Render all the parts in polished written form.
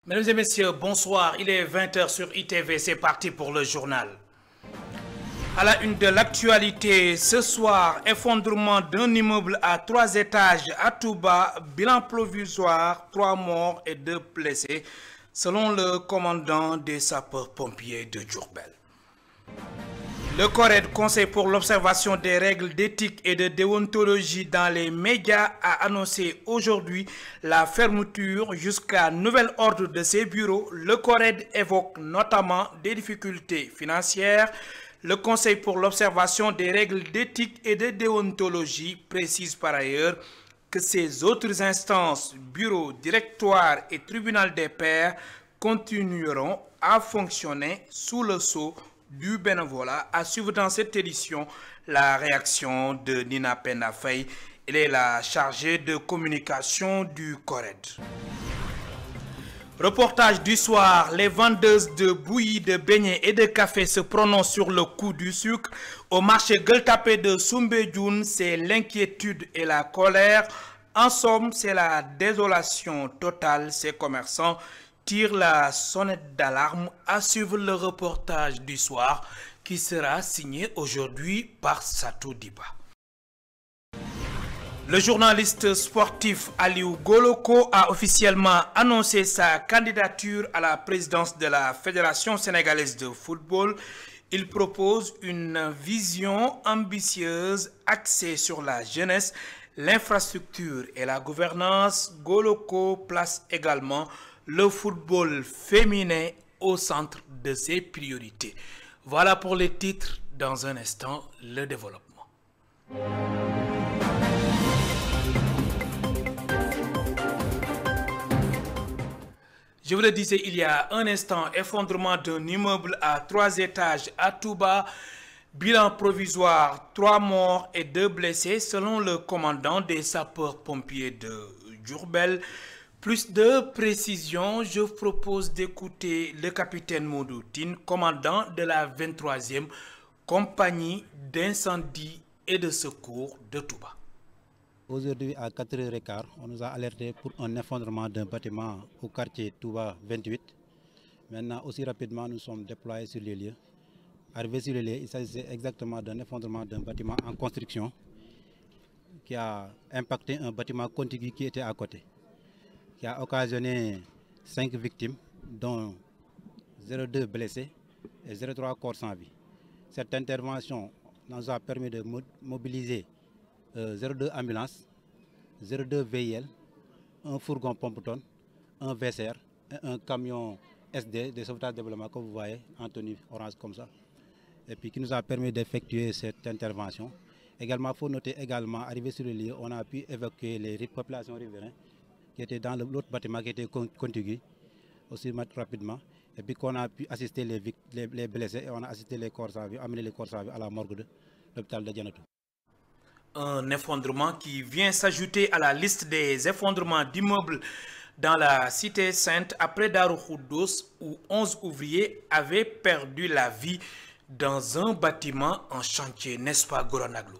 Mesdames et messieurs, bonsoir. Il est 20 h sur ITV. C'est parti pour le journal. À la une de l'actualité, ce soir, effondrement d'un immeuble à 3 étages à Touba, bilan provisoire, 3 morts et 2 blessés, selon le commandant des sapeurs-pompiers de Diourbel. Le CORED, Conseil pour l'observation des règles d'éthique et de déontologie dans les médias, a annoncé aujourd'hui la fermeture jusqu'à nouvel ordre de ses bureaux. Le CORED évoque notamment des difficultés financières. Le Conseil pour l'observation des règles d'éthique et de déontologie précise par ailleurs que ces autres instances, bureaux, directoires et tribunal des pairs, continueront à fonctionner sous le sceau du bénévolat. À suivre dans cette édition la réaction de Nina Penafay. Elle est la chargée de communication du CORED. Reportage du soir, les vendeuses de bouillies, de beignets et de café se prononcent sur le coût du sucre. Au marché Gueule Tapée de Soumbédioune, c'est l'inquiétude et la colère. En somme, c'est la désolation totale. Ces commerçants tirent la sonnette d'alarme. À suivre le reportage du soir qui sera signé aujourd'hui par Satou Diba. Le journaliste sportif Aliou Goloko a officiellement annoncé sa candidature à la présidence de la Fédération sénégalaise de football. Il propose une vision ambitieuse axée sur la jeunesse, l'infrastructure et la gouvernance. Goloko place également le football féminin au centre de ses priorités. Voilà pour les titres. Dans un instant, le développement. Je vous le disais il y a un instant, effondrement d'un immeuble à 3 étages à Touba. Bilan provisoire, 3 morts et 2 blessés selon le commandant des sapeurs-pompiers de Diourbel. Plus de précision, je vous propose d'écouter le capitaine Moudoutine, commandant de la 23e compagnie d'incendie et de secours de Touba. Aujourd'hui, à 4h15, on nous a alerté pour un effondrement d'un bâtiment au quartier Touba 28. Maintenant, aussi rapidement, nous sommes déployés sur les lieux. Arrivé sur les lieux, il s'agissait exactement d'un effondrement d'un bâtiment en construction qui a impacté un bâtiment contigu qui était à côté, qui a occasionné 5 victimes, dont 02 blessés et 03 corps sans vie. Cette intervention nous a permis de mobiliser 02 ambulances, 02 VIL, un fourgon pompe-tonne, un VCR et un camion SD de sauvetage de développement que vous voyez en tenue orange comme ça. Et puis qui nous a permis d'effectuer cette intervention. Également, il faut noter également, arrivé sur le lieu, on a pu évacuer les populations riveraines qui étaient dans l'autre bâtiment qui était contigu aussi rapidement. Et puis qu'on a pu assister les blessés et on a assisté les corps à vie, amener les corps à vie à la morgue de l'hôpital de Dianatou. Un effondrement qui vient s'ajouter à la liste des effondrements d'immeubles dans la cité sainte après Darou Khoudoss où 11 ouvriers avaient perdu la vie dans un bâtiment en chantier, n'est-ce pas Goranaglo?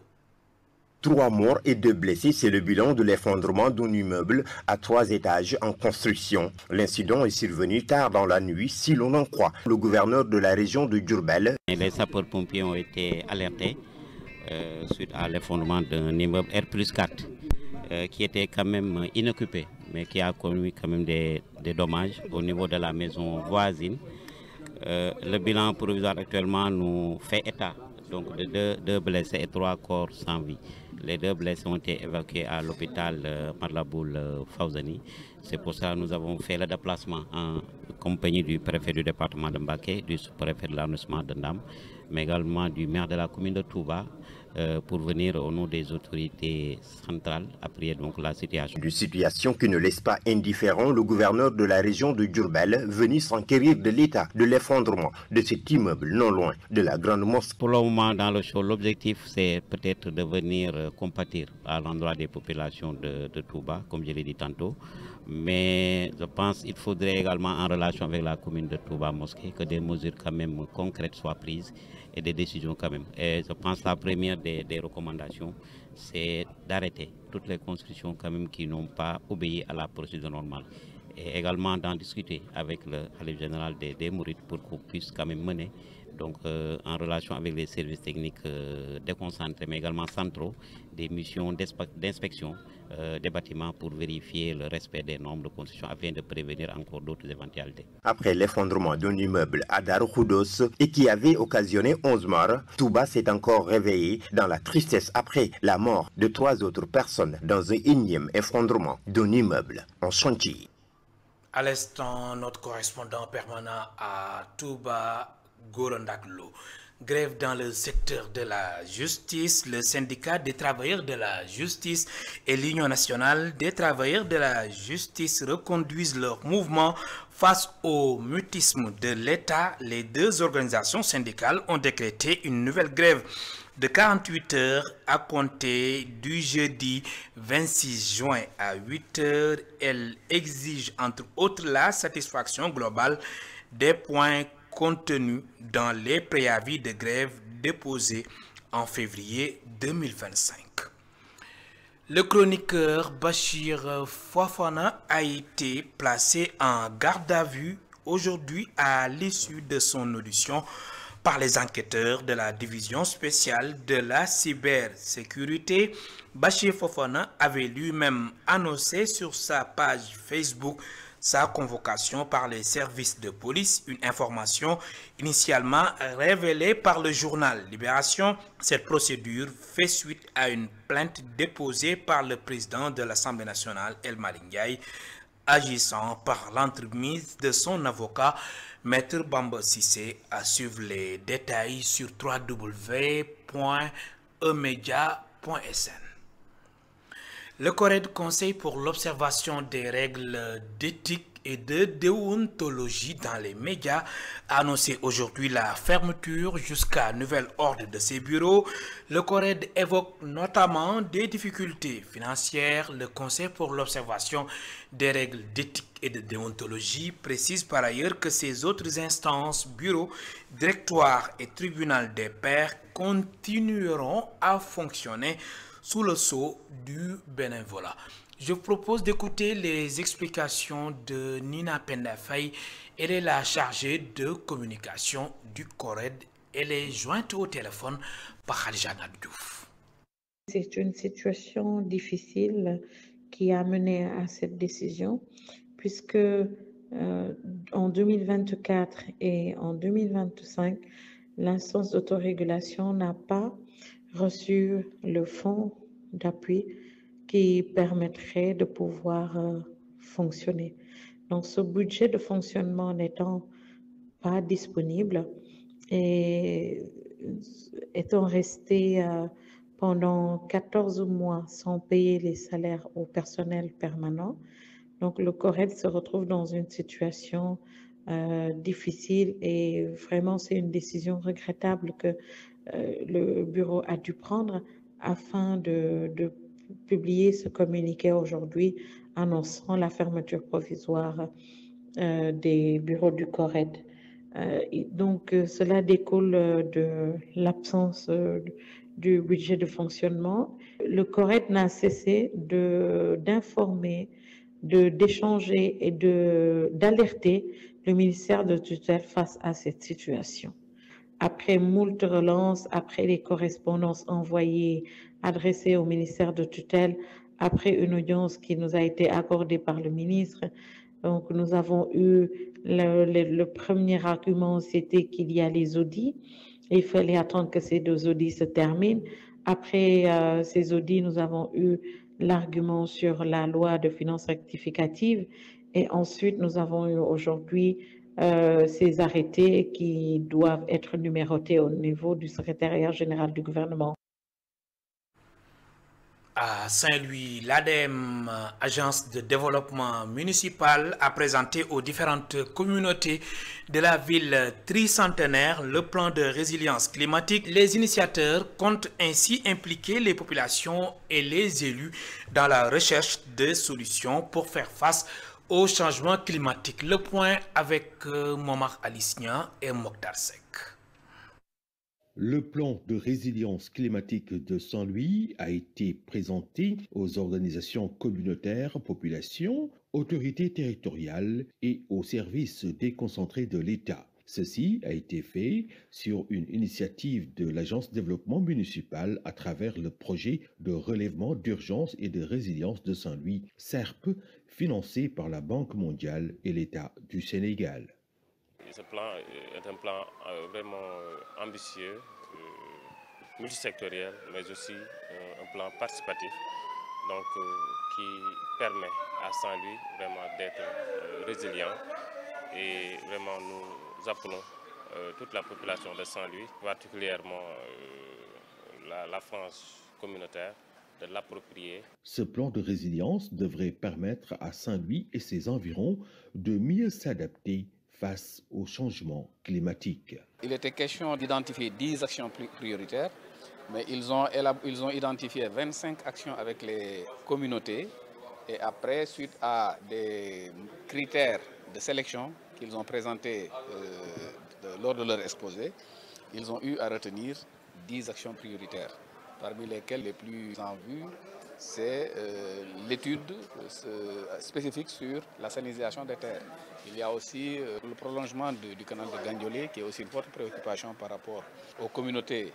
3 morts et 2 blessés, c'est le bilan de l'effondrement d'un immeuble à 3 étages en construction. L'incident est survenu tard dans la nuit, si l'on en croit le gouverneur de la région de Diourbel. Les sapeurs-pompiers ont été alertés suite à l'effondrement d'un immeuble R+4 qui était quand même inoccupé, mais qui a connu quand même des dommages au niveau de la maison voisine. Le bilan provisoire actuellement nous fait état donc de 2 blessés et 3 corps sans vie. Les 2 blessés ont été évacués à l'hôpital Marlaboul Fawzani. C'est pour ça que nous avons fait le déplacement en compagnie du préfet du département de Mbacké, du sous-préfet de l'arrondissement de Ndam, mais également du maire de la commune de Touba pour venir au nom des autorités centrales apprécier donc la situation. Une situation qui ne laisse pas indifférent le gouverneur de la région de Diourbel venu s'enquérir de l'état de l'effondrement de cet immeuble non loin de la grande mosquée. Pour le moment dans le show, l'objectif c'est peut-être de venir compatir à l'endroit des populations de Touba, comme je l'ai dit tantôt. Mais je pense qu'il faudrait également en relation avec la commune de Touba Mosquée que des mesures quand même concrètes soient prises et des décisions quand même. Et je pense que la première des recommandations, c'est d'arrêter toutes les constructions quand même qui n'ont pas obéi à la procédure normale. et également d'en discuter avec le khalife général des Mourides pour qu'on puisse quand même mener, donc en relation avec les services techniques déconcentrés mais également centraux, des missions d'inspection des bâtiments pour vérifier le respect des normes de construction afin de prévenir encore d'autres éventualités. Après l'effondrement d'un immeuble à Darou Khoudoss et qui avait occasionné 11 morts, Touba s'est encore réveillé dans la tristesse après la mort de 3 autres personnes dans un énième effondrement d'un immeuble en chantier. À l'instant, notre correspondant permanent à Touba, Gorandaklo. Grève dans le secteur de la justice, le syndicat des travailleurs de la justice et l'Union nationale des travailleurs de la justice reconduisent leur mouvement face au mutisme de l'État. Les deux organisations syndicales ont décrété une nouvelle grève de 48 heures à compter du jeudi 26 juin à 8 heures. Elle exige entre autres la satisfaction globale des points contenus dans les préavis de grève déposés en février 2025. Le chroniqueur Bachir Fofana a été placé en garde à vue aujourd'hui à l'issue de son audition par les enquêteurs de la division spéciale de la cybersécurité. Bachir Fofana avait lui-même annoncé sur sa page Facebook sa convocation par les services de police, une information initialement révélée par le journal Libération. Cette procédure fait suite à une plainte déposée par le président de l'Assemblée nationale, El Malick Ndiaye, agissant par l'entremise de son avocat, Maître Bamba Cissé. À suivre les détails sur www.emedia.sn. Le CORED, Conseil pour l'observation des règles d'éthique et de déontologie dans les médias, a annoncé aujourd'hui la fermeture jusqu'à nouvel ordre de ses bureaux. Le CORED évoque notamment des difficultés financières. Le Conseil pour l'observation des règles d'éthique et de déontologie précise par ailleurs que ces autres instances, bureaux, directoires et tribunal des pairs, continueront à fonctionner sous le sceau du bénévolat. Je vous propose d'écouter les explications de Nina Pendafay. Elle est la chargée de communication du CORED. Elle est jointe au téléphone par Khadija Diouf. C'est une situation difficile qui a mené à cette décision, puisque en 2024 et en 2025, l'instance d'autorégulation n'a pas reçu le fonds d'appui qui permettrait de pouvoir fonctionner. Donc, ce budget de fonctionnement n'étant pas disponible et étant resté pendant 14 mois sans payer les salaires au personnel permanent, donc le CORED se retrouve dans une situation difficile et vraiment c'est une décision regrettable que le bureau a dû prendre afin de publier ce communiqué aujourd'hui annonçant la fermeture provisoire des bureaux du CORED. Donc cela découle de l'absence du budget de fonctionnement. Le CORED n'a cessé d'informer, d'échanger et d'alerter le ministère de tutelle face à cette situation. Après moult relances, après les correspondances envoyées, adressées au ministère de tutelle, après une audience qui nous a été accordée par le ministre, donc nous avons eu le premier argument, c'était qu'il y a les audits. Il fallait attendre que ces 2 audits se terminent. Après ces audits, nous avons eu l'argument sur la loi de finances rectificative. Et ensuite, nous avons eu aujourd'hui ces arrêtés qui doivent être numérotés au niveau du secrétariat général du gouvernement. À Saint-Louis, l'ADEM, agence de développement municipal, a présenté aux différentes communautés de la ville tricentenaire le plan de résilience climatique. Les initiateurs comptent ainsi impliquer les populations et les élus dans la recherche de solutions pour faire face au changement climatique. Le point avec Momar Alisnia et Mokhtar Seck. Le plan de résilience climatique de Saint-Louis a été présenté aux organisations communautaires, populations, autorités territoriales et aux services déconcentrés de l'État. Ceci a été fait sur une initiative de l'Agence de développement municipal à travers le projet de relèvement d'urgence et de résilience de Saint-Louis, SERP, financé par la Banque mondiale et l'État du Sénégal. Ce plan est un plan vraiment ambitieux, multisectoriel, mais aussi un plan participatif, donc qui permet à Saint-Louis vraiment d'être résilient. Et vraiment, nous appelons toute la population de Saint-Louis, particulièrement la France communautaire, de l'approprier. Ce plan de résilience devrait permettre à Saint-Louis et ses environs de mieux s'adapter face au changement climatique. Il était question d'identifier 10 actions prioritaires, mais ils ont identifié 25 actions avec les communautés. Et après, suite à des critères de sélection qu'ils ont présentés lors de leur exposé, ils ont eu à retenir 10 actions prioritaires, parmi lesquelles les plus en vue, c'est l'étude spécifique sur la salinisation des terres. Il y a aussi le prolongement du canal de Gandiolé, qui est aussi une forte préoccupation par rapport aux communautés,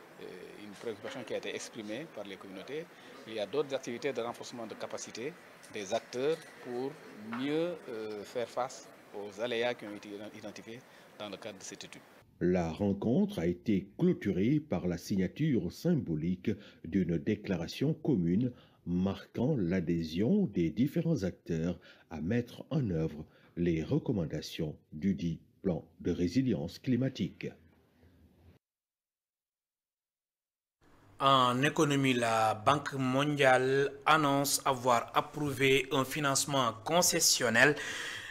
une préoccupation qui a été exprimée par les communautés. Il y a d'autres activités de renforcement de capacité des acteurs pour mieux faire face aux aléas qui ont été identifiés dans le cadre de cette étude. La rencontre a été clôturée par la signature symbolique d'une déclaration commune marquant l'adhésion des différents acteurs à mettre en œuvre les recommandations du dit plan de résilience climatique. En économie, la Banque mondiale annonce avoir approuvé un financement concessionnel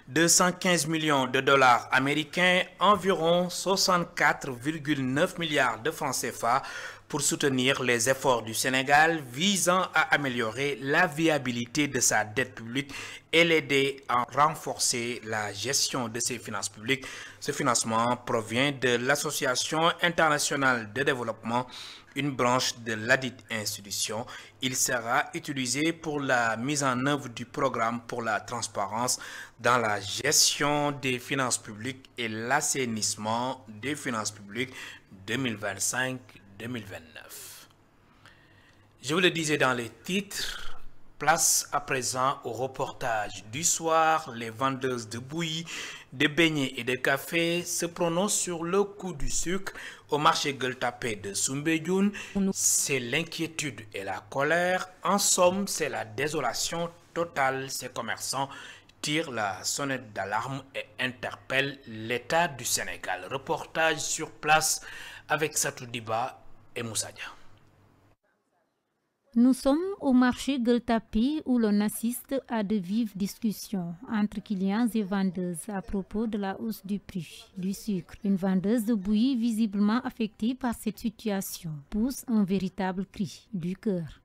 de 115 millions de dollars américains, environ 64,9 milliards de francs CFA, pour soutenir les efforts du Sénégal visant à améliorer la viabilité de sa dette publique et l'aider à renforcer la gestion de ses finances publiques. Ce financement provient de l'Association internationale de développement, une branche de ladite institution. Il sera utilisé pour la mise en œuvre du programme pour la transparence dans la gestion des finances publiques et l'assainissement des finances publiques 2025-2029. Je vous le disais dans les titres, place à présent au reportage du soir. Les vendeuses de bouillies, de beignets et de café se prononcent sur le coût du sucre au marché Gueule Tapée de Soumbédioune. C'est l'inquiétude et la colère. En somme, c'est la désolation totale. Ces commerçants tirent la sonnette d'alarme et interpellent l'État du Sénégal. Reportage sur place avec Satou Diba et Moussa Dia. Nous sommes au marché Gueule Tapée où l'on assiste à de vives discussions entre clients et vendeuses à propos de la hausse du prix du sucre. Une vendeuse de bouillie visiblement affectée par cette situation pousse un véritable cri du cœur.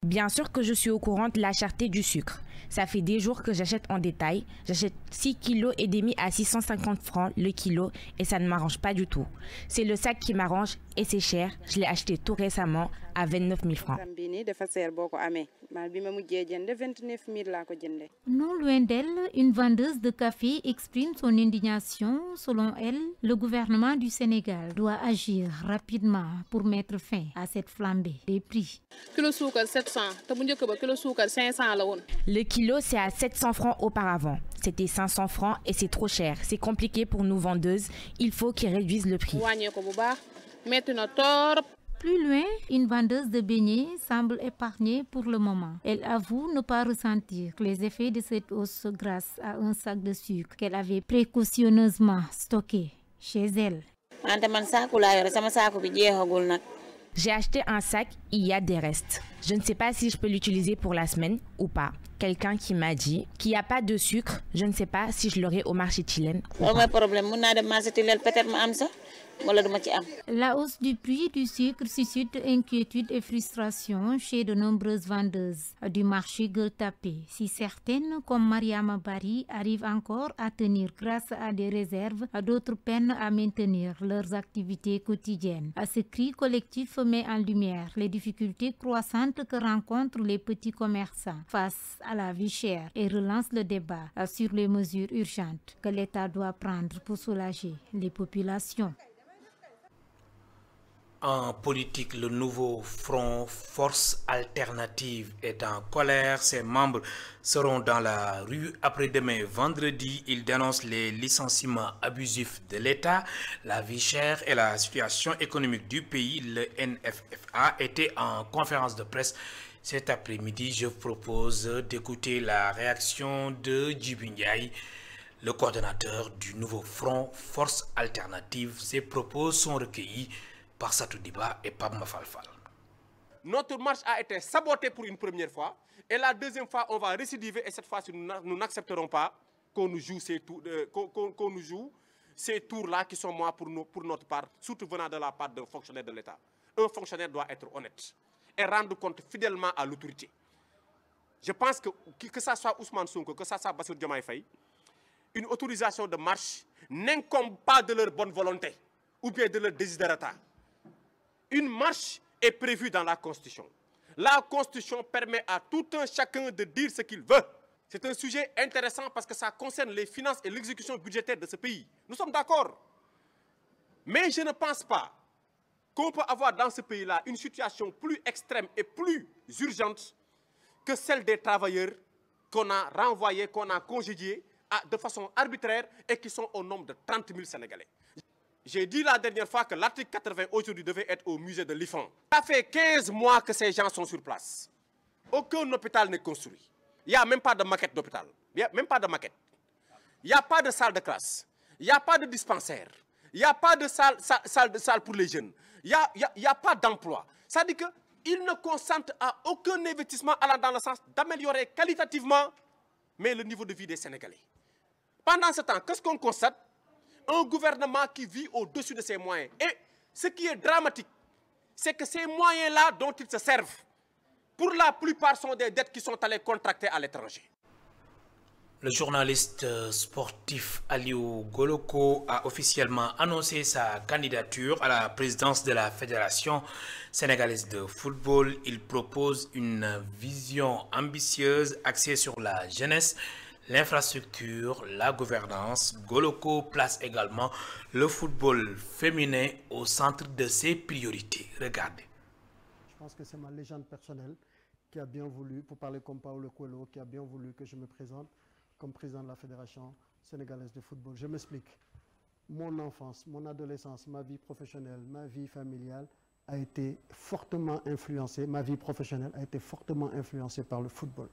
Bien sûr que je suis au courant de la cherté du sucre. Ça fait des jours que j'achète en détail. J'achète 6,5 kg à 650 francs le kilo et ça ne m'arrange pas du tout. C'est le sac qui m'arrange et c'est cher. Je l'ai acheté tout récemment à 29 000 francs. Non loin d'elle, une vendeuse de café exprime son indignation. Selon elle, le gouvernement du Sénégal doit agir rapidement pour mettre fin à cette flambée des prix. Le kilo, c'est à 700 francs auparavant. C'était 500 francs et c'est trop cher. C'est compliqué pour nous vendeuses. Il faut qu'ils réduisent le prix. Plus loin, une vendeuse de beignets semble épargnée pour le moment. Elle avoue ne pas ressentir les effets de cette hausse grâce à un sac de sucre qu'elle avait précautionneusement stocké chez elle. J'ai acheté un sac, il y a des restes. Je ne sais pas si je peux l'utiliser pour la semaine ou pas. Quelqu'un qui m'a dit qu'il n'y a pas de sucre, je ne sais pas si je l'aurai au marché Tilène ou pas. La hausse du prix du sucre suscite inquiétude et frustration chez de nombreuses vendeuses du marché Gueule Tapée. Si certaines, comme Mariama Bari, arrivent encore à tenir grâce à des réserves, d'autres peinent à maintenir leurs activités quotidiennes. Ce cri collectif met en lumière les difficultés croissantes que rencontrent les petits commerçants face à la vie chère et relance le débat sur les mesures urgentes que l'État doit prendre pour soulager les populations. En politique, le nouveau Front Force Alternative est en colère. Ses membres seront dans la rue après-demain vendredi. Ils dénoncent les licenciements abusifs de l'État, la vie chère et la situation économique du pays. Le NFFA était en conférence de presse cet après-midi. Je propose d'écouter la réaction de Djibi Ndiaye, le coordonnateur du nouveau Front Force Alternative. Ses propos sont recueillis par Satou Diba et Pape Mafalfal. Notre marche a été sabotée pour une première fois et la deuxième fois on va récidiver et cette fois-ci nous n'accepterons pas qu'on nous joue ces tours-là qui sont moi pour notre part, surtout venant de la part d'un fonctionnaire de l'État. Un fonctionnaire doit être honnête et rendre compte fidèlement à l'autorité. Je pense que ça soit Ousmane Sonko, que ça soit Bassirou Diomaye Faye, une autorisation de marche n'incombe pas de leur bonne volonté ou bien de leur desiderata. Une marche est prévue dans la Constitution. La Constitution permet à tout un chacun de dire ce qu'il veut. C'est un sujet intéressant parce que ça concerne les finances et l'exécution budgétaire de ce pays. Nous sommes d'accord. Mais je ne pense pas qu'on peut avoir dans ce pays-là une situation plus extrême et plus urgente que celle des travailleurs qu'on a renvoyés, qu'on a congédiés de façon arbitraire et qui sont au nombre de 30 000 Sénégalais. J'ai dit la dernière fois que l'article 80 aujourd'hui devait être au musée de l'IFAN. Ça fait 15 mois que ces gens sont sur place. Aucun hôpital n'est construit. Il n'y a même pas de maquette d'hôpital. Il n'y a même pas de maquette. Il n'y a pas de salle de classe. Il n'y a pas de dispensaire. Il n'y a pas de salle pour les jeunes. Il n'y a pas d'emploi. Ça dit qu'ils ne consentent à aucun investissement allant dans le sens d'améliorer qualitativement mais le niveau de vie des Sénégalais. Pendant ce temps, qu'est-ce qu'on constate? Un gouvernement qui vit au-dessus de ses moyens. Et ce qui est dramatique, c'est que ces moyens-là dont ils se servent, pour la plupart sont des dettes qui sont allées contracter à l'étranger. Le journaliste sportif Aliou Goloko a officiellement annoncé sa candidature à la présidence de la Fédération sénégalaise de football. Il propose une vision ambitieuse axée sur la jeunesse, l'infrastructure, la gouvernance. Goloko place également le football féminin au centre de ses priorités. Regardez. Je pense que c'est ma légende personnelle qui a bien voulu, pour parler comme Paulo Coelho, qui a bien voulu que je me présente comme président de la Fédération sénégalaise de football. Je m'explique. Mon enfance, mon adolescence, ma vie professionnelle, ma vie familiale a été fortement influencée, ma vie professionnelle a été fortement influencée par le football.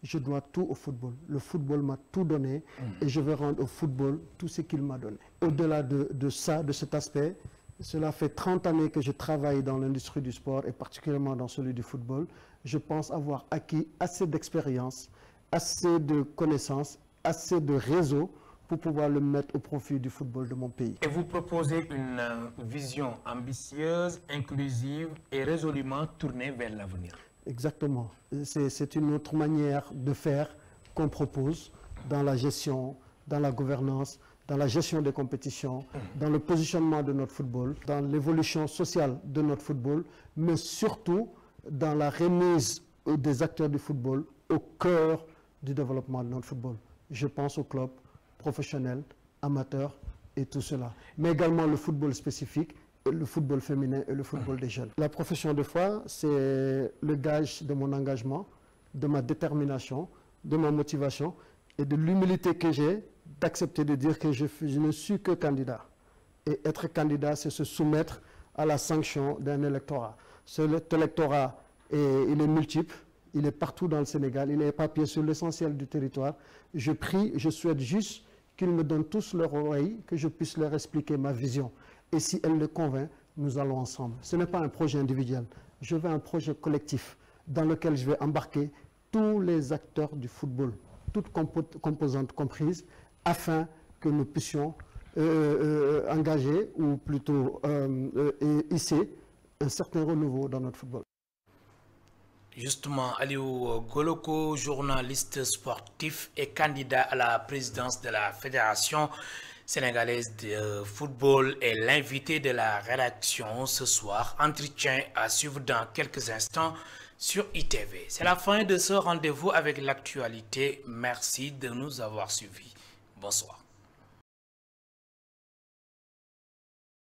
Je dois tout au football. Le football m'a tout donné et je vais rendre au football tout ce qu'il m'a donné. Au-delà de ça, de cet aspect, cela fait 30 années que je travaille dans l'industrie du sport et particulièrement dans celui du football. Je pense avoir acquis assez d'expérience, assez de connaissances, assez de réseaux pour pouvoir le mettre au profit du football de mon pays. Et vous proposez une vision ambitieuse, inclusive et résolument tournée vers l'avenir. Exactement. C'est une autre manière de faire qu'on propose dans la gestion, dans la gouvernance, dans la gestion des compétitions, dans le positionnement de notre football, dans l'évolution sociale de notre football, mais surtout dans la remise des acteurs du football au cœur du développement de notre football. Je pense aux clubs professionnels, amateurs et tout cela. Mais également le football spécifique, le football féminin et le football des jeunes. La profession de foi, c'est le gage de mon engagement, de ma détermination, de ma motivation et de l'humilité que j'ai d'accepter de dire que je ne suis que candidat. Et être candidat, c'est se soumettre à la sanction d'un électorat. Cet électorat, il est multiple, il est partout dans le Sénégal, il est éparpillé sur l'essentiel du territoire. Je prie, je souhaite juste qu'ils me donnent tous leur oreille, que je puisse leur expliquer ma vision. Et si elle les convainc, nous allons ensemble. Ce n'est pas un projet individuel, je veux un projet collectif, dans lequel je vais embarquer tous les acteurs du football, toutes composantes comprises, afin que nous puissions engager, ou plutôt hisser, un certain renouveau dans notre football. Justement, Aliou Goloko, journaliste sportif et candidat à la présidence de la Fédération sénégalaise de football, est l'invité de la rédaction ce soir. Entretien à suivre dans quelques instants sur ITV. C'est la fin de ce rendez-vous avec l'actualité. Merci de nous avoir suivis. Bonsoir.